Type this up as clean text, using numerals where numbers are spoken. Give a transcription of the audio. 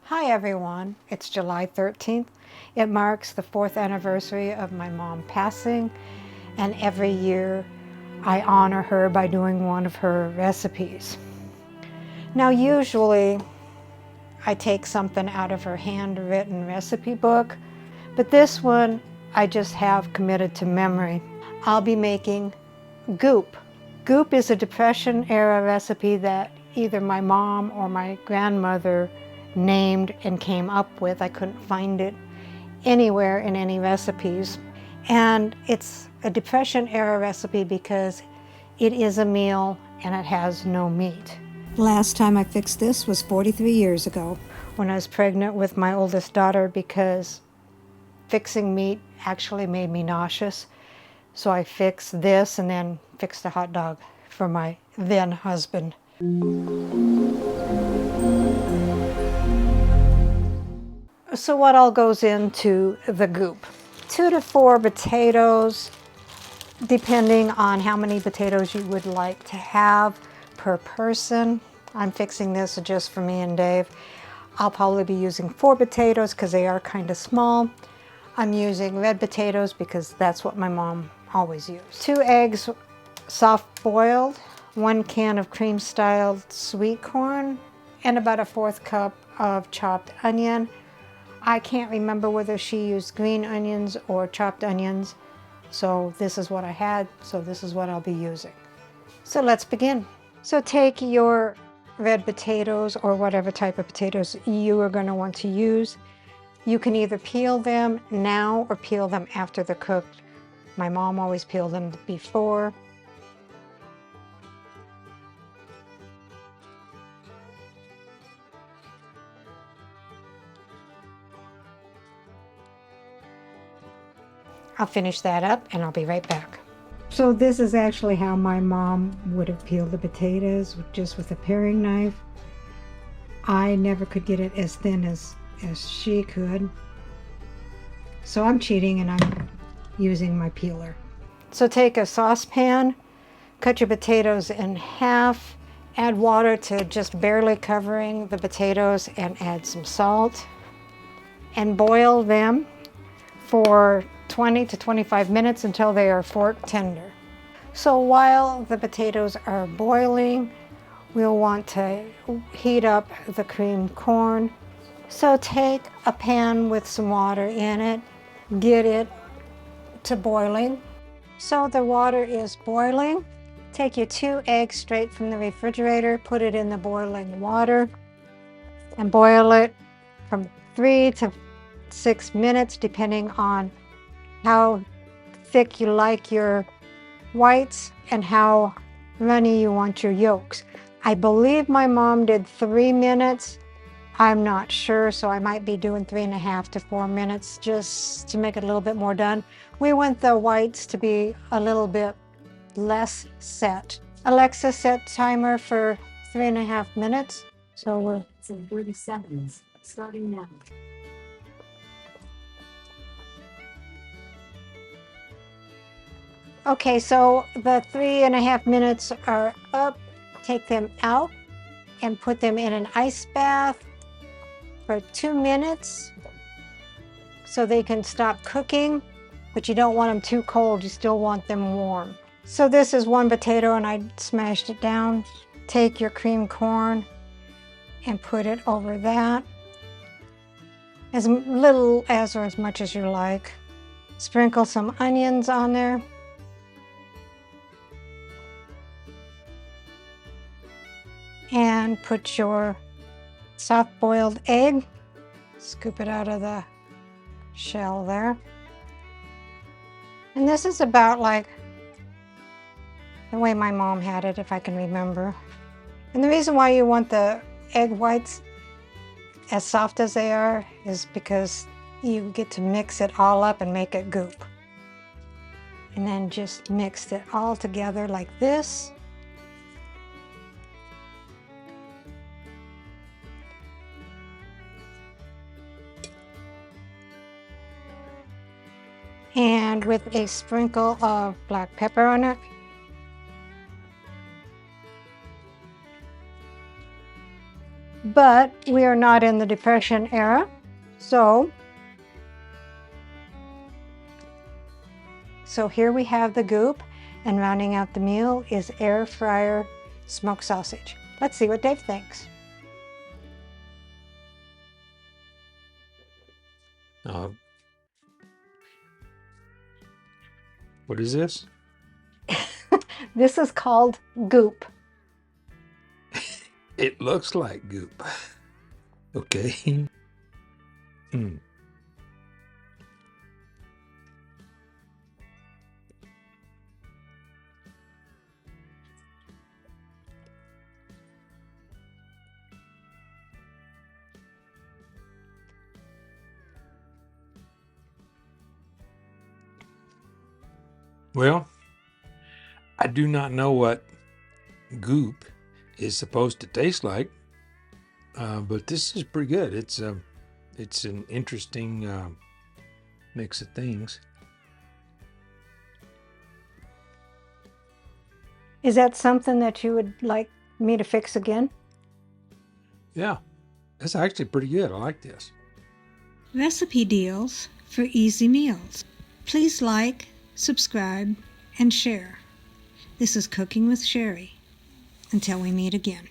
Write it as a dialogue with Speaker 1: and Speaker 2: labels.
Speaker 1: Hi everyone, it's July 13th. It marks the 4th anniversary of my mom passing, and every year I honor her by doing one of her recipes. Now usually I take something out of her handwritten recipe book, but this one I just have committed to memory. I'll be making Goop. Goop is a Depression era recipe that either my mom or my grandmother named and came up with. I couldn't find it anywhere in any recipes. And it's a Depression era recipe because it is a meal and it has no meat. Last time I fixed this was 43 years ago when I was pregnant with my oldest daughter, because fixing meat actually made me nauseous. So I fixed this and then fixed a hot dog for my then husband. So what all goes into the goop? 2 to 4 potatoes, depending on how many potatoes you would like to have per person. I'm fixing this just for me and Dave. I'll probably be using 4 potatoes because they are kind of small. I'm using red potatoes because that's what my mom always used. 2 eggs, soft boiled, 1 can of cream-styled sweet corn, and about a 1/4 cup of chopped onion. I can't remember whether she used green onions or chopped onions, so this is what I had, so this is what I'll be using. So let's begin. So take your red potatoes or whatever type of potatoes you are going to want to use. You can either peel them now or peel them after they're cooked. My mom always peeled them before. I'll finish that up and I'll be right back. So this is actually how my mom would have peeled the potatoes, just with a paring knife. I never could get it as thin as she could. So I'm cheating and I'm using my peeler. So take a saucepan, cut your potatoes in half, add water to just barely covering the potatoes, and add some salt, and boil them for 20 to 25 minutes until they are fork tender. So while the potatoes are boiling, we'll want to heat up the creamed corn. So take a pan with some water in it, get it to boiling. So the water is boiling. Take your 2 eggs straight from the refrigerator, put it in the boiling water, and boil it from 3 to 6 minutes, depending on how thick you like your whites and how runny you want your yolks. I believe my mom did 3 minutes. I'm not sure, so I might be doing 3.5 to 4 minutes just to make it a little bit more done. We want the whites to be a little bit less set. Alexa, set timer for 3.5 minutes. So we're
Speaker 2: in 30 seconds, starting now.
Speaker 1: okay, so the 3.5 minutes are up. Take them out and put them in an ice bath for 2 minutes so they can stop cooking, but you don't want them too cold, you still want them warm. So this is 1 potato and I smashed it down. Take your cream corn and put it over that, as little as or as much as you like. Sprinkle some onions on there. And put your soft-boiled egg, scoop it out of the shell there. And this is about like the way my mom had it, if I can remember. And the reason why you want the egg whites as soft as they are is because you get to mix it all up and make it goop. And then just mix it all together like this. And with a sprinkle of black pepper on it. but we are not in the Depression era. So here we have the Goop, and rounding out the meal is air fryer smoked sausage. Let's see what Dave thinks.
Speaker 3: What is this?
Speaker 1: This is called Goop.
Speaker 3: It looks like goop. Okay. Well, I do not know what goop is supposed to taste like, but this is pretty good. It's an interesting mix of things.
Speaker 1: Is that something that you would like me to fix again?
Speaker 3: Yeah, that's actually pretty good. I like this.
Speaker 1: Recipe deals for easy meals. Please like, subscribe, and share. This is Cooking with Sherry. Until we meet again.